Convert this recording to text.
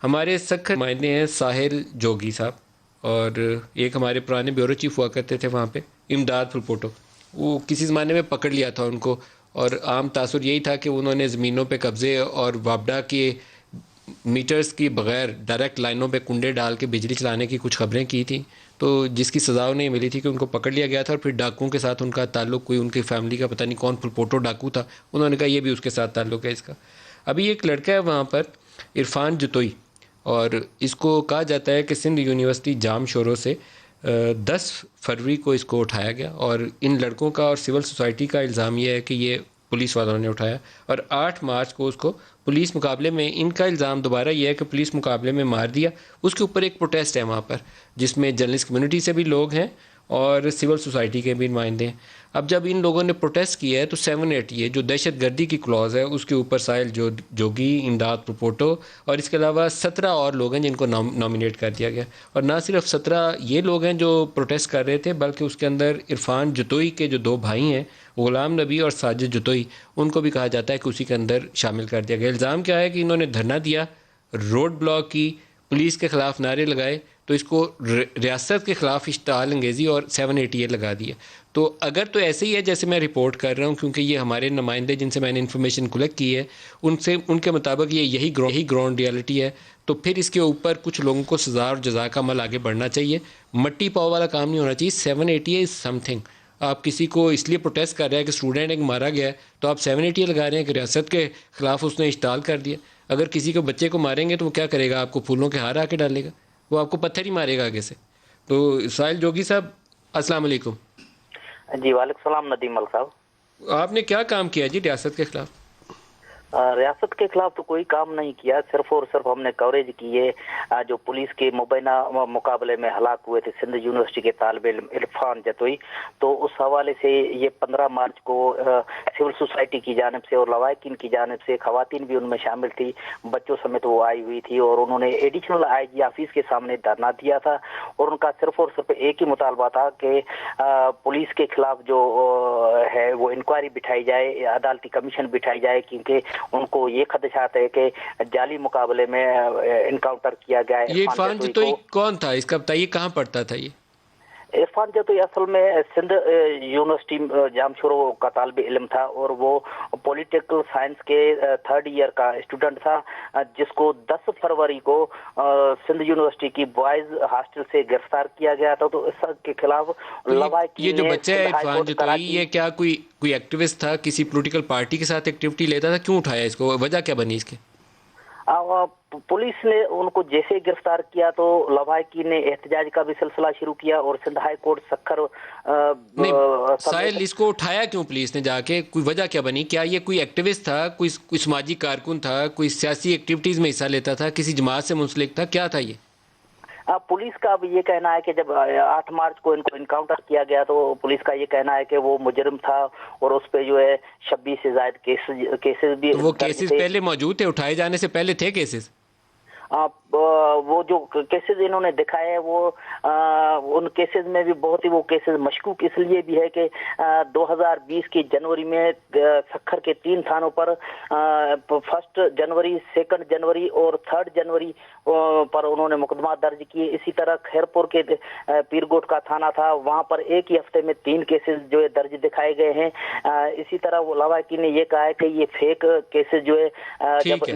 ہمارے سخت نمائندے ہیں ساحل جوگی صاحب، اور ایک ہمارے پرانے بیورو چیف ہوا کرتے تھے وہاں پہ، امداد پھلپوٹو. وہ کسی زمانے میں پکڑ لیا تھا ان کو، اور عام تاثر یہی تھا کہ انہوں نے زمینوں پہ قبضے اور وابڈا کے میٹرز کی بغیر ڈائریکٹ لائنوں پہ کنڈے ڈال کے بجلی چلانے کی کچھ خبریں کی تھیں، تو جس کی سزا انہیں ملی تھی کہ ان کو پکڑ لیا گیا تھا. اور پھر ڈاکوؤں کے ساتھ ان کا تعلق، کوئی ان کی فیملی کا پتہ نہیں کون پھلپوٹو ڈاکو تھا، انہوں نے کہا یہ بھی اس کے ساتھ تعلق ہے اس کا. ابھی ایک لڑکا ہے وہاں پر عرفان جتوئی، اور اس کو کہا جاتا ہے کہ سندھ یونیورسٹی جام شوروں سے 10 فروری کو اس کو اٹھایا گیا، اور ان لڑکوں کا اور سول سوسائٹی کا الزام یہ ہے کہ یہ پولیس والوں نے اٹھایا. اور 8 مارچ کو اس کو پولیس مقابلے میں، ان کا الزام دوبارہ یہ ہے کہ پولیس مقابلے میں مار دیا. اس کے اوپر ایک پروٹیسٹ ہے وہاں پر، جس میں جرنلسٹ کمیونٹی سے بھی لوگ ہیں اور سول سوسائٹی کے بھی نمائندے ہیں. اب جب ان لوگوں نے پروٹیسٹ کیا ہے تو 780 یہ جو دہشت گردی کی کلوز ہے اس کے اوپر ساحل جوگی، امداد پھلپوٹو اور اس کے علاوہ 17 اور لوگ ہیں جن کو نامینیٹ کر دیا گیا. اور نہ صرف 17 یہ لوگ ہیں جو پروٹیسٹ کر رہے تھے، بلکہ اس کے اندر عرفان جتوئی کے جو 2 بھائی ہیں، غلام نبی اور ساجد جتوئی، ان کو بھی کہا جاتا ہے کہ اسی کے اندر شامل کر دیا گیا. الزام کیا ہے کہ انہوں نے دھرنا دیا، روڈ بلاک کی، پولیس کے خلاف نعرے لگائے، تو اس کو ریاست کے خلاف اشتعال انگیزی اور 780 لگا دیا. تو اگر تو ایسے ہی ہے جیسے میں رپورٹ کر رہا ہوں، کیونکہ یہ ہمارے نمائندے جن سے میں نے انفارمیشن کلیکٹ کی ہے ان کے مطابق یہی گراؤنڈ ریالٹی ہے، تو پھر اس کے اوپر کچھ لوگوں کو سزا اور جزا کا عمل آگے بڑھنا چاہیے. مٹی پاؤ والا کام نہیں ہونا چاہیے. 780 از سم تھنگ. آپ کسی کو اس لیے پروٹیسٹ کر رہے ہیں کہ اسٹوڈنٹ ایک مارا گیا ہے، تو آپ 780 لگا رہے ہیں کہ ریاست کے خلاف اس نے اشتعال کر دیا. اگر کسی کو بچے کو ماریں گے تو وہ کیا کرے گا؟ آپ کو پھولوں کے ہار آ کے ڈالے گا، وہ آپ کو پتھر ہی مارے گا آگے سے. تو ساحل جوگی صاحب السلام علیکم. جی وعلیکم السلام ندیم مل صاحب. آپ نے کیا کام کیا جی ریاست کے خلاف؟ ریاست کے خلاف تو کوئی کام نہیں کیا، صرف اور صرف ہم نے کوریج کی ہے جو پولیس کے مبینہ مقابلے میں ہلاک ہوئے تھے سندھ یونیورسٹی کے طالب علم عرفان جتوئی، تو اس حوالے سے یہ 15 مارچ کو سول سوسائٹی کی جانب سے اور لوائقین کی جانب سے، خواتین بھی ان میں شامل تھی، بچوں سمیت وہ آئی ہوئی تھی، اور انہوں نے ایڈیشنل آئی جی آفس کے سامنے دھرنا دیا تھا. اور ان کا صرف اور صرف ایک ہی مطالبہ تھا کہ پولیس کے خلاف جو ہے وہ انکوائری بٹھائی جائے، عدالتی کمیشن بٹھائی جائے، کیونکہ ان کو یہ خدشات ہے کہ جعلی مقابلے میں انکاؤنٹر کیا گیا ہے. یہ عرفان جتوئی کون تھا؟ اس کا بتائیے، کہاں پڑھتا تھا یہ؟ عرفان جتوئی اصل میں سندھ یونیورسٹی جام شورو کا طالب علم تھا، اور وہ پولیٹیکل سائنس کے 3rd ایئر کا اسٹوڈنٹ تھا، جس کو 10 فروری کو سندھ یونیورسٹی کی بوائز ہاسٹل سے گرفتار کیا گیا تھا. تو اس کے خلاف یہ جو بچہ ہے عرفان جتوئی، یہ کیا کوئی ایکٹیوسٹ تھا؟ کسی پولیٹیکل پارٹی کے ساتھ ایکٹیویٹی لیتا تھا؟ کیوں اٹھایا اس کو؟ وجہ کیا بنی اس کی؟ پولیس نے ان کو جیسے گرفتار کیا تو لواحقین نے احتجاج کا بھی سلسلہ شروع کیا، اور سندھ ہائی کورٹ سکھر ساحل اس کو اٹھایا کیوں پولیس نے جا کے؟ کوئی وجہ کیا بنی؟ کیا یہ کوئی ایکٹیوسٹ تھا، کوئی سماجی کارکن تھا، کوئی سیاسی ایکٹیویٹیز میں حصہ لیتا تھا، کسی جماعت سے منسلک تھا، کیا تھا یہ؟ پولیس کا بھی یہ کہنا ہے کہ جب 8 مارچ کو ان کو انکاؤنٹر کیا گیا تو پولیس کا یہ کہنا ہے کہ وہ مجرم تھا، اور اس پہ جو ہے 26 سے زائد کیسز بھی. تو وہ کیسز پہلے موجود تھے؟ اٹھائے جانے سے پہلے تھے کیسز؟ وہ جو کیسز انہوں نے دکھائے ہیں وہ ان کیسز میں بھی بہت ہی وہ کیسز مشکوک اس لیے بھی ہے کہ 2020 کی جنوری میں سکھر کے 3 تھانوں پر 1 جنوری، 2 جنوری اور 3 جنوری پر انہوں نے مقدمات درج کیے. اسی طرح خیرپور کے پیرگوٹ کا تھانہ تھا، وہاں پر ایک ہی ہفتے میں 3 کیسز جو ہے درج دکھائے گئے ہیں. اسی طرح وہ لواحقین نے یہ کہا ہے کہ یہ فیک کیسز جو ہے جب